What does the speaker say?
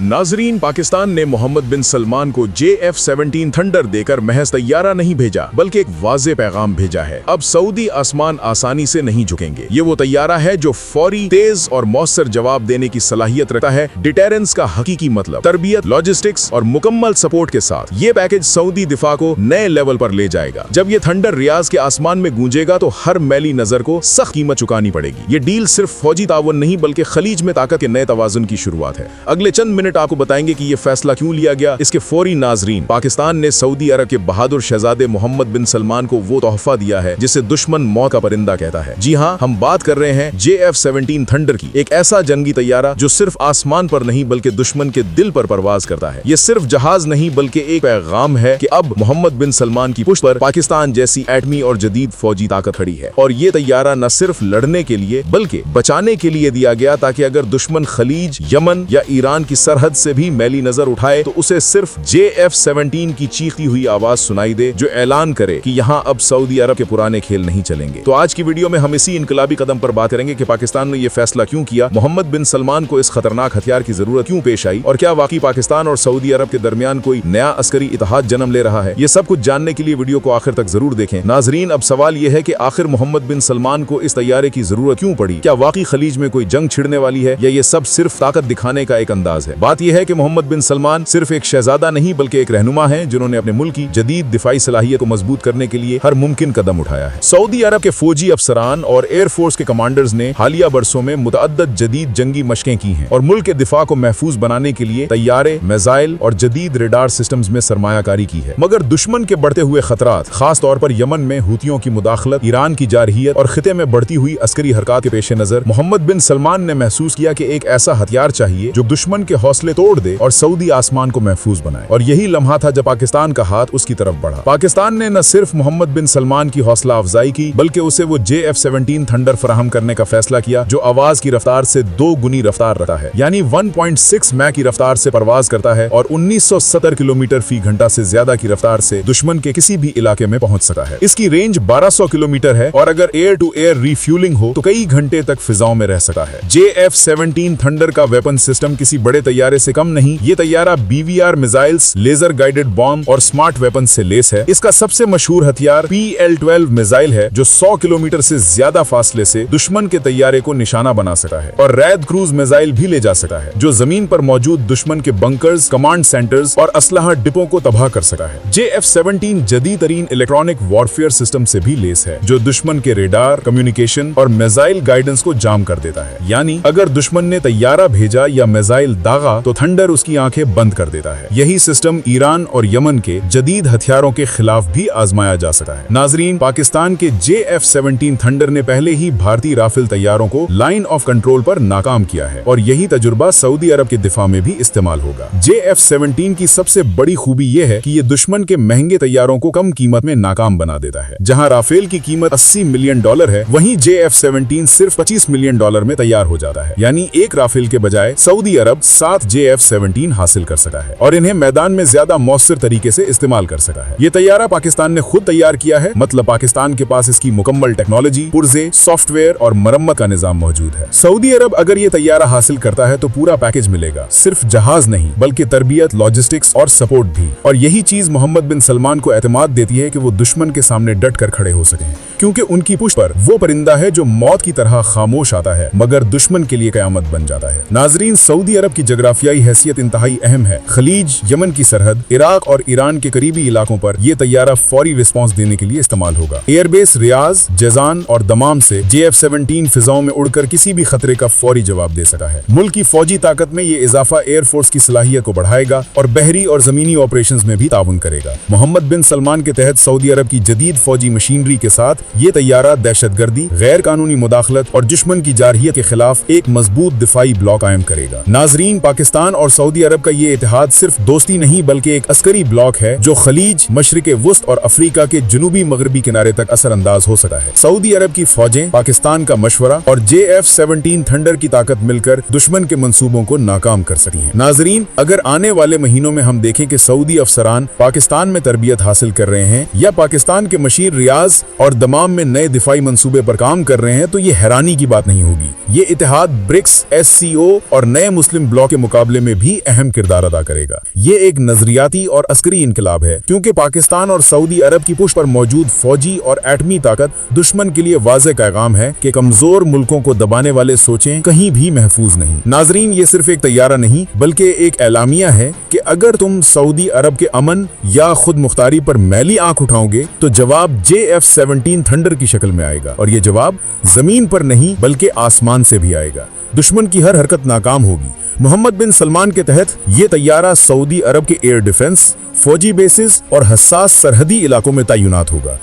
नाजरीन, पाकिस्तान ने मोहम्मद बिन सलमान को JF-17 थंडर देकर महज तैयारा नहीं भेजा बल्कि एक वाज़े पैगाम भेजा है। अब सऊदी आसमान आसानी से नहीं झुकेंगे। ये वो तैयारा है जो फौरी, तेज और मौसर जवाब देने की सलाहियत रखता है। डिटेरेंस का हकीकी मतलब तरबियत, लॉजिस्टिक्स और मुकम्मल सपोर्ट के साथ ये पैकेज सऊदी दिफा को नए लेवल पर ले जाएगा। जब ये थंडर रियाज के आसमान में गूंजेगा तो हर मैली नजर को सख्त कीमत चुकानी पड़ेगी। ये डील सिर्फ फौजी तावन नहीं बल्कि खलीज में ताकत के नए तवाजुन की शुरुआत है। अगले चंद मिनट आपको बताएंगे कि ये फैसला क्यों लिया गया। इसके फौरी नाजरीन, पाकिस्तान ने सऊदी अरब के बहादुर शहजादे मोहम्मद बिन सलमान को वो तोहफा दिया है जिसे दुश्मन मौत का परिंदा कहता है। जी हाँ, हम बात कर रहे हैं JF-17 थंडर की, एक ऐसा जंगी तैयारा जो सिर्फ आसमान पर नहीं बल्कि दुश्मन के दिल पर परवाज करता है। ये सिर्फ जहाज नहीं बल्कि एक पैगाम है कि अब मोहम्मद बिन सलमान की पुष्ट पर पाकिस्तान जैसी एटमी और जदीद फौजी ताकत खड़ी है। और ये तैयारा न सिर्फ लड़ने के लिए बल्कि बचाने के लिए दिया गया, ताकि अगर दुश्मन खलीज, यमन या ईरान की सरहद से भी मैली नजर उठाए तो उसे सिर्फ JF-17 की चीखती हुई आवाज सुनाई दे, जो ऐलान करे कि यहाँ अब सऊदी अरब के पुराने खेल नहीं चलेंगे। तो आज की वीडियो में हम इसी इनकलाबी कदम पर बात करेंगे कि पाकिस्तान ने यह फैसला क्यों किया, मोहम्मद बिन सलमान को इस खतरनाक हथियार की जरूरत क्यों पेश आई, और क्या वाकई पाकिस्तान और सऊदी अरब के दरमियान कोई नया अस्करी इत्तेहाद जन्म ले रहा है। ये सब कुछ जानने के लिए वीडियो को आखिर तक जरूर देखें। नाजरीन, अब सवाल यह है कि आखिर मोहम्मद बिन सलमान को इस तैयारे की जरूरत क्यों पड़ी? क्या वाकई खलीज में कोई जंग छिड़ने वाली है या ये सब सिर्फ ताकत दिखाने का एक अंदाज है? बात यह है कि मोहम्मद बिन सलमान सिर्फ एक शहजादा नहीं बल्कि एक रहनुमा है जिन्होंने अपने मुल्क की जदीद दिफाई सलाहियत को मजबूत करने के लिए हर मुमकिन कदम उठाया है। सऊदी अरब के फौजी अफसरान और एयरफोर्स के कमांडर्स ने हालिया बरसों में मुतअद्दिद जदीद जंगी मशकें की हैं और मुल्क के दिफा को महफूज बनाने के लिए तैयारे, मिसाइल और जदीद रेडार सिस्टम्स में सरमायाकारी की है। मगर दुश्मन के बढ़ते हुए खतरात, खास तौर पर यमन में हुतियों की मुदाखलत, ईरान की जारहियत और खिते में बढ़ती हुई अस्करी हरकत के पेश नजर मोहम्मद बिन सलमान ने महसूस किया कि एक ऐसा हथियार चाहिए जो दुश्मन के हौसले तोड़ दे और सऊदी आसमान को महफूज बनाए। और यही लम्हा था जब पाकिस्तान का हाथ उसकी तरफ बढ़ा। पाकिस्तान ने न सिर्फ मोहम्मद बिन सलमान की हौसला अफजाई की बल्कि उसे वो JF-17 थंडर फराहम करने का फैसला किया जो आवाज की रफ्तार से 2 गुनी रफ्तार रखता है, यानी 1.6 मैक की रफ्तार से परवाज करता है और 1970 किलोमीटर फी घंटा से ज्यादा की रफ्तार से दुश्मन के किसी भी इलाके में पहुंच सकता है। इसकी रेंज 1200 किलोमीटर है और अगर एयर टू एयर रिफ्यूलिंग हो तो कई घंटे तक फिजाओं में रह सकता है। JF-17 थंडर का वेपन सिस्टम किसी बड़े तैयारे से कम नहीं। ये तैयारा BVR missiles, laser guided bomb और स्मार्ट वेपन से लेस है। इसका सबसे मशहूर हथियार PL-12 मिसाइल है जो 100 किलोमीटर से ज्यादा फासले से दुश्मन के तैयारे को निशाना बना सकता है, और रैद क्रूज मिसाइल भी ले जा सकता है जो जमीन पर मौजूद दुश्मन के बंकर्स, कमांड सेंटर्स और असलहा डिपो को तबाह कर सकता है। JF-17 जदीद तरीन इलेक्ट्रॉनिक वॉरफेयर सिस्टम से भी लेस है जो दुश्मन के रेडार, कम्युनिकेशन और मिसाइल गाइडेंस को जाम कर देता है। यानी अगर दुश्मन ने तैयारा भेजा या मिसाइल दागा तो थंडर उसकी आंखें बंद कर देता है। यही सिस्टम ईरान और यमन के जदीद हथियारों के खिलाफ भी आजमाया जा सकता है। नाजरीन, पाकिस्तान के JF-17 थंडर ने पहले ही भारतीय राफेल तैयारों को लाइन ऑफ कंट्रोल पर नाकाम किया है और यही तजुर्बा सऊदी अरब के दिफा में भी इस्तेमाल होगा। JF-17 की सबसे बड़ी खूबी यह है कि ये दुश्मन के महंगे तैयारों को कम कीमत में नाकाम बना देता है। जहां राफेल की कीमत $80 मिलियन है, वहीं JF-17 सिर्फ $25 मिलियन में तैयार हो जाता है। यानी एक राफेल के बजाय सऊदी अरब 7 JF-17 हासिल कर सकता है और इन्हें मैदान में ज्यादा मौसर तरीके से इस्तेमाल कर सकता है। ये तैयारा पाकिस्तान ने खुद तैयार किया है, मतलब पाकिस्तान के पास इसकी मुकम्मल टेक्नोलॉजी, पुर्जे, सॉफ्टवेयर और मरम्मत का निजाम मौजूद है। सऊदी अरब अगर ये तैयारा हासिल करता है तो पूरा पैकेज मिलेगा, सिर्फ जहाज नहीं बल्कि तरबियत, लॉजिस्टिक्स और सपोर्ट भी। और यही चीज मोहम्मद बिन सलमान को एतमाद देती है कि वो दुश्मन के सामने डट कर खड़े हो सके, क्योंकि उनकी पुष्ट पर वो परिंदा है जो मौत की तरह खामोश आता है मगर दुश्मन के लिए कयामत बन जाता है। नाजरीन, सऊदी अरब की जगराफियाई हैसियत इंतहाई अहम है। खलीज, यमन की सरहद, इराक और ईरान के करीबी इलाकों पर यह तैयारा फौरी रिस्पॉन्स देने के लिए इस्तेमाल होगा। एयरबेस रियाज, जजान और दमाम से JF-17 फिजाओं में उड़कर किसी भी खतरे का फौरी जवाब दे सकता है। मुल्क की फौजी ताकत में ये इजाफा एयरफोर्स की सलाहियत को बढ़ाएगा और बहरी और जमीनी ऑपरेशंस में भी ताउन करेगा। मोहम्मद बिन सलमान के तहत सऊदी अरब की जदीद फौजी मशीनरी के साथ ये तैयारा दहशतगर्दी, गैर कानूनी मुदाखलत और दुश्मन की जारहियत के खिलाफ एक मजबूत दिफाई ब्लॉक कायम करेगा। नाजरीन, पाकिस्तान और सऊदी अरब का ये इत्तेहाद सिर्फ दोस्ती नहीं बल्कि एक अस्करी ब्लॉक है जो खलीज, मशरिक वुस्त और अफ्रीका के जनूबी मगरबी किनारे तक असर अंदाज हो सकता है। सऊदी अरब की फौजें, पाकिस्तान का मशवरा और JF-17 थंडर की ताकत मिलकर दुश्मन के मंसूबों को नाकाम कर सकती है। नाजरीन, अगर आने वाले महीनों में हम देखें कि सऊदी अफसरान पाकिस्तान में तरबियत हासिल कर रहे हैं या पाकिस्तान के मशीर रियाज और दमाम में नए दिफाई मंसूबे पर काम कर रहे हैं तो ये हैरानी की बात नहीं होगी। ये इत्तेहाद ब्रिक्स, SCO और नए मुस्लिम ब्लॉक के मुकाबले मुकाबले में भी अहम किरदार अदा करेगा। ये एक नजरियाती और अस्करी इनकलाब है, क्योंकि पाकिस्तान और सऊदी अरब की पुष्ट पर मौजूद फौजी और एटमी ताकत दुश्मन के लिए वाज़ेह पैगाम है कि कमजोर मुल्कों को दबाने वाले सोचें कहीं भी महफूज नहीं। नाजरीन, ये सिर्फ एक तैयारा नहीं बल्कि एक एलामिया है कि अगर तुम सऊदी अरब के अमन या खुद मुख्तारी पर मैली आंख उठाओगे तो जवाब JF-17 थंडर की शक्ल में आएगा, और ये जवाब जमीन पर नहीं बल्कि आसमान से भी आएगा। दुश्मन की हर हरकत नाकाम होगी। मोहम्मद बिन सलमान के तहत ये तैयारा सऊदी अरब के एयर डिफेंस, फौजी बेसिस और हसास सरहदी इलाकों में तैनात होगा।